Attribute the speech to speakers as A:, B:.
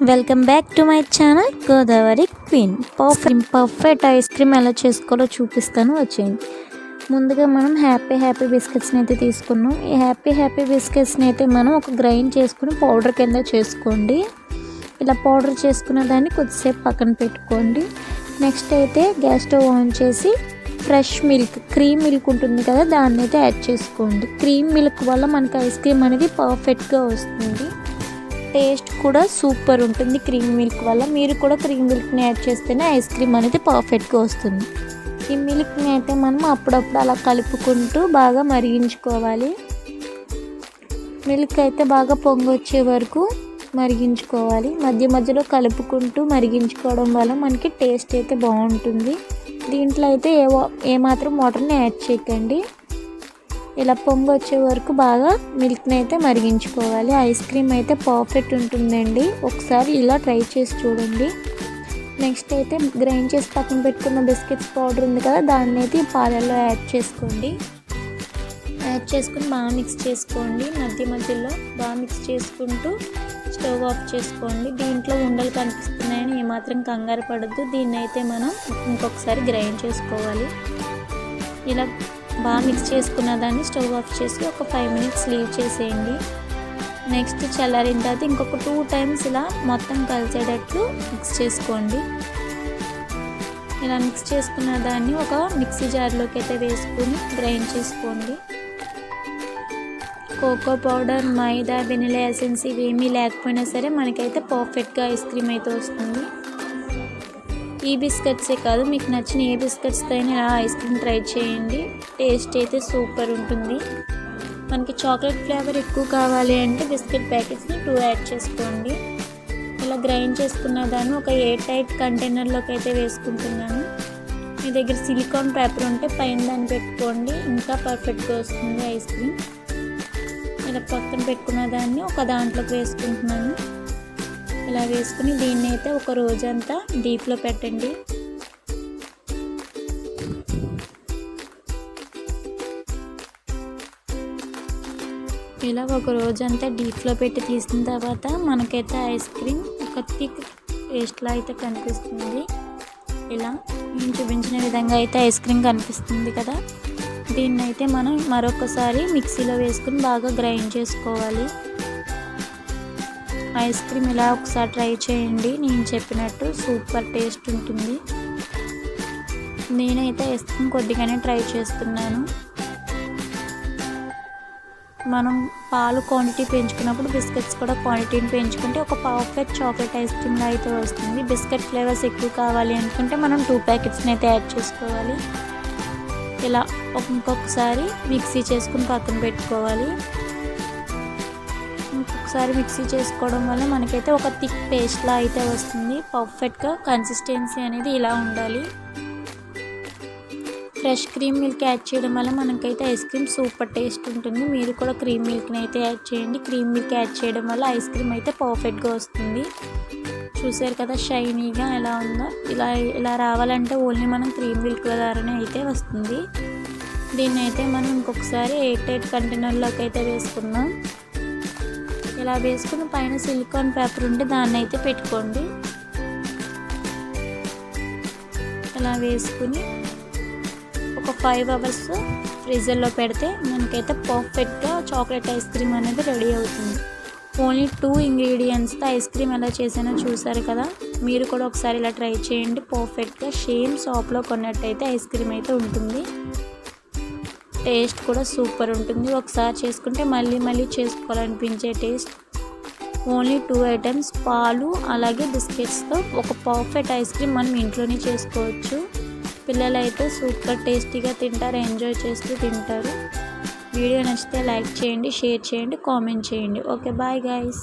A: Welcome back to my channel Godavari queen. Perfect ice cream ఎలా చేసుకోవాలో చూపిస్తాను, వచ్చేయండి. ముందుగా మనం హ్యాపీ బిస్కెట్స్ని అయితే తీసుకున్నాం. ఈ హ్యాపీ బిస్కెట్స్ని అయితే మనం ఒక గ్రైండ్ చేసుకుని పౌడర్ కింద చేసుకోండి. ఇలా పౌడర్ చేసుకున్న దాన్ని కొద్దిసేపు పక్కన పెట్టుకోండి. నెక్స్ట్ అయితే గ్యాస్ స్టవ్ ఆన్ చేసి ఫ్రెష్ మిల్క్, క్రీమ్ మిల్క్ ఉంటుంది కదా, దాన్ని అయితే యాడ్ చేసుకోండి. క్రీమ్ మిల్క్ వల్ల మనకి ఐస్ క్రీమ్ అనేది పర్ఫెక్ట్గా వస్తుంది. టేస్ట్ కూడా సూపర్ ఉంటుంది క్రీమ్ మిల్క్ వల్ల. మీరు కూడా క్రీమ్ మిల్క్ని యాడ్ చేస్తేనే ఐస్ క్రీమ్ అనేది పర్ఫెక్ట్గా వస్తుంది. ఈ మిల్క్ని అయితే మనం అప్పుడప్పుడు అలా కలుపుకుంటూ బాగా మరిగించుకోవాలి. మిల్క్ అయితే బాగా పొంగొచ్చే వరకు మరిగించుకోవాలి. మధ్యలో కలుపుకుంటూ మరిగించుకోవడం వల్ల మనకి టేస్ట్ అయితే బాగుంటుంది. దీంట్లో అయితే ఏమాత్రం వాటర్ని యాడ్ చేయకండి. ఇలా పొంగు వచ్చే వరకు బాగా మిల్క్ని అయితే మరిగించుకోవాలి. ఐస్ క్రీమ్ అయితే పర్ఫెక్ట్ ఉంటుందండి. ఒకసారి ఇలా ట్రై చేసి చూడండి. నెక్స్ట్ అయితే గ్రైండ్ చేసి పక్కన పెట్టుకున్న బిస్కెట్స్ పౌడర్ ఉంది కదా, దాన్ని అయితే పాలల్లో యాడ్ చేసుకోండి. యాడ్ చేసుకుని బాగా మిక్స్ చేసుకోండి. మధ్యలో బాగా మిక్స్ చేసుకుంటూ స్టవ్ ఆఫ్ చేసుకోండి. దీంట్లో ఉండలు కనిపిస్తున్నాయని ఏమాత్రం కంగారు పడద్దు. దీన్ని అయితే మనం ఇంకొకసారి గ్రైండ్ చేసుకోవాలి. ఇలా బాగా మిక్స్ చేసుకున్న దాన్ని స్టవ్ ఆఫ్ చేసి ఒక 5 minutes లీవ్ చేసేయండి. నెక్స్ట్ చల్లారిన తర్వాత ఇంకొక 2 times ఇలా మొత్తం కలిసేటట్లు మిక్స్ చేసుకోండి. ఇలా మిక్స్ చేసుకున్న దాన్ని ఒక మిక్సీ జార్లోకి అయితే వేసుకుని గ్రైండ్ చేసుకోండి. కోకో పౌడర్, మైదా, వెనిలా ఎసెన్స్ ఇవేమీ లేకపోయినా సరే మనకైతే పర్ఫెక్ట్గా ఐస్ క్రీమ్ అయితే వస్తుంది. ఈ బిస్కెట్సే కాదు, మీకు నచ్చిన ఏ బిస్కెట్స్తో అయినా ఇలా ఐస్ క్రీమ్ ట్రై చేయండి. టేస్ట్ అయితే సూపర్ ఉంటుంది. మనకి చాక్లెట్ ఫ్లేవర్ ఎక్కువ కావాలి అంటే బిస్కెట్ ప్యాకెట్స్ని 2 యాడ్ చేసుకోండి. ఇలా గ్రైండ్ చేసుకున్న దాన్ని ఒక ఎయిర్ టైట్ కంటైనర్లోకి అయితే వేసుకుంటున్నాను. మీ దగ్గర సిలికాన్ పేపర్ ఉంటే పైన దాన్ని పెట్టుకోండి, ఇంకా పర్ఫెక్ట్గా వస్తుంది ఐస్ క్రీమ్. ఇలా పక్కన పెట్టుకున్న దాన్ని ఒక దాంట్లోకి వేసుకుంటున్నాను. ఇలా వేసుకుని దీన్ని అయితే ఒక రోజంతా డీప్లో పెట్టండి. ఇలా ఒక రోజంతా డీప్లో పెట్టి తీసిన తర్వాత మనకైతే ఐస్ క్రీమ్ ఒక థిక్ పేస్ట్లా అయితే కనిపిస్తుంది. ఇలా నేను చూపించిన విధంగా అయితే ఐస్ క్రీమ్ కనిపిస్తుంది కదా, దీన్ని అయితే మనం మరొకసారి మిక్సీలో వేసుకుని బాగా గ్రైండ్ చేసుకోవాలి. ఐస్ క్రీమ్ ఇలా ఒకసారి ట్రై చేయండి. నేను చెప్పినట్టు సూపర్ టేస్ట్ ఉంటుంది. నేనైతే ఐస్ క్రీమ్ కొద్దిగానే ట్రై చేస్తున్నాను. మనం పాలు క్వాంటిటీ పెంచుకున్నప్పుడు బిస్కెట్స్ కూడా క్వాంటిటీని పెంచుకుంటే ఒక పర్ఫెక్ట్ చాక్లెట్ ఐస్ క్రీమ్లా అయితే వస్తుంది. బిస్కెట్ ఫ్లేవర్స్ ఎక్కువ కావాలి అనుకుంటే మనం 2 ప్యాకెట్స్ని అయితే యాడ్ చేసుకోవాలి. ఇలా ఇంకొకసారి మిక్సీ చేసుకుని పక్కన పెట్టుకోవాలి. ఇంకొకసారి మిక్సీ చేసుకోవడం వల్ల మనకైతే ఒక థిక్ పేస్ట్లా అయితే వస్తుంది. పర్ఫెక్ట్గా కన్సిస్టెన్సీ అనేది ఇలా ఉండాలి. ఫ్రెష్ క్రీమ్ మిల్క్ యాడ్ చేయడం వల్ల మనకైతే ఐస్ క్రీమ్ సూపర్ టేస్ట్ ఉంటుంది. మీరు కూడా క్రీమ్ మిల్క్ని అయితే యాడ్ చేయండి. క్రీమ్ మిల్క్ యాడ్ చేయడం వల్ల ఐస్ క్రీమ్ అయితే పర్ఫెక్ట్గా వస్తుంది. చూసారు కదా షైనీగా ఎలా ఉందో. ఇలా రావాలంటే ఓన్లీ మనం క్రీమ్ మిల్క్ ద్వారానే అయితే వస్తుంది. దీన్ని అయితే మనం ఇంకొకసారి ఎయిర్ టైట్ కంటైనర్లోకి అయితే వేసుకుందాం. ఇలా వేసుకుని పైన సిలికాన్ పేపర్ ఉంటే దాన్ని అయితే పెట్టుకోండి. ఇలా వేసుకుని ఒక 5 hours ఫ్రీజర్లో పెడితే మనకైతే పర్ఫెక్ట్గా చాక్లెట్ ఐస్ క్రీమ్ అనేది రెడీ అవుతుంది. ఓన్లీ 2 ingredientsతో ఐస్ క్రీమ్ ఎలా చేసానో చూసారు కదా, మీరు కూడా ఒకసారి ఇలా ట్రై చేయండి. పర్ఫెక్ట్గా సేమ్ షాప్లో కొన్నట్టయితే ఐస్ క్రీమ్ అయితే ఉంటుంది. టేస్ట్ కూడా సూపర్ ఉంటుంది. ఒకసారి చేసుకుంటే మళ్ళీ చేసుకోవాలనిపించే టేస్ట్. ఓన్లీ 2 items, పాలు అలాగే బిస్కెట్స్తో ఒక పర్ఫెక్ట్ ఐస్ క్రీమ్ మనం ఇంట్లోనే చేసుకోవచ్చు. పిల్లలు అయితే సూపర్ టేస్టీగా తింటారు, ఎంజాయ్ చేస్తూ తింటారు. వీడియో నచ్చితే లైక్ చేయండి, షేర్ చేయండి, కామెంట్ చేయండి. Okay, bye guys.